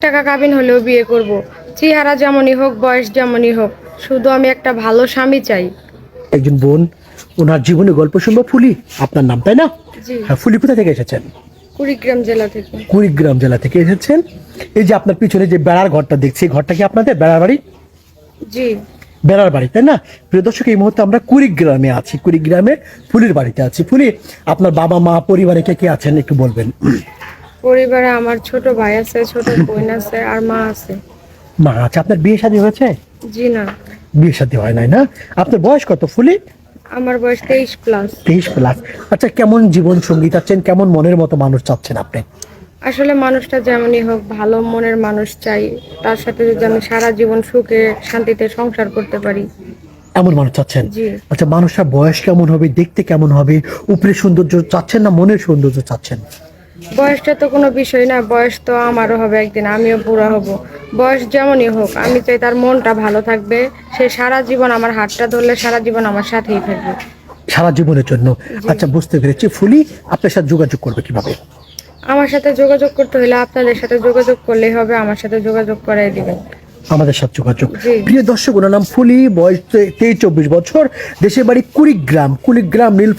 টাকা কাবিন হলেও বিয়ে করব। চেহারা যেমনই হোক, বয়স যেমনই হোক, শুধু আমি একটা ভালো স্বামী চাই। একজন বোন, ওনার জীবনে গল্প শুনবো। ফুলি আপনার নাম, তাই না? জি। হ্যাঁ, ফুলি কোথা থেকে এসেছেন? কুড়িগ্রাম জেলা থেকে। কুড়িগ্রাম জেলা থেকে এসেছেন। এই যে আপনার পিছনে যে বেড়ার ঘরটা দেখছি, এই ঘরটা কি আপনাদের বেড়ার বাড়ি? জি। বেড়ার বাড়ি, তাই না? প্রিয় দর্শক, এই মুহূর্তে আমরা কুড়িগ্রামে আছি, কুড়িগ্রামে ফুলির বাড়িতে আছি। ফুলি, আপনার বাবা মা পরিবারে কে কে আছেন একটু বলবেন? পরিবারে আমার ছোট ভাই আছে, ছোট বোন আছে, আর মা আছে। মা আছে। আপনার বিয়ে শাদী হয়েছে? জি না। বিয়ে শাদী হয় নাই না? আপনার বয়স কত ফুলি? আমার বয়স 23+। 23+। আচ্ছা, কেমন জীবন সঙ্গী চাচ্ছেন, কেমন মনের মতো মানুষ চাচ্ছেন আপনি? আসলে মানুষটা যেমনই হোক, ভালো মনের মানুষ চাই। তার সাথে যদি আমি সারা জীবন সুখে শান্তিতে সংসার করতে পারি। এমন মানুষ চাচ্ছেন? জি। আচ্ছা, মানুষটার বয়স কেমন হবে, দেখতে কেমন হবে, উপরে সৌন্দর্য চাচ্ছেন না মনের সৌন্দর্য চাচ্ছেন? বয়সটা তো কোনো বিষয় না, বয়স তো আমারও হবে একদিন, আমিও বুড়া হব। বয়স যেমনই হোক, আমি চাই তার মনটা ভালো থাকবে। সে সারা জীবন আমার হাতটা ধরলে সারা জীবন আমার সাথেই থাকবে। সারা জীবনের জন্য? জি। আচ্ছা, বুঝতে পেরেছি। ফুলি, আপনার সাথে যোগাযোগ করবে কিভাবে? আমার সাথে যোগাযোগ করতে হলে আপনাদের সাথে যোগাযোগ করলেই হবে, আমার সাথে যোগাযোগ করাই দিবেন। আমাদের সাথে যোগাযোগ। জি। প্রিয় দর্শক, ওনার নাম ফুলি, বয়স 23-24 বছর, দেশের বাড়ি কুড়িগ্রাম, কুড়িগ্রাম নীলফামারী।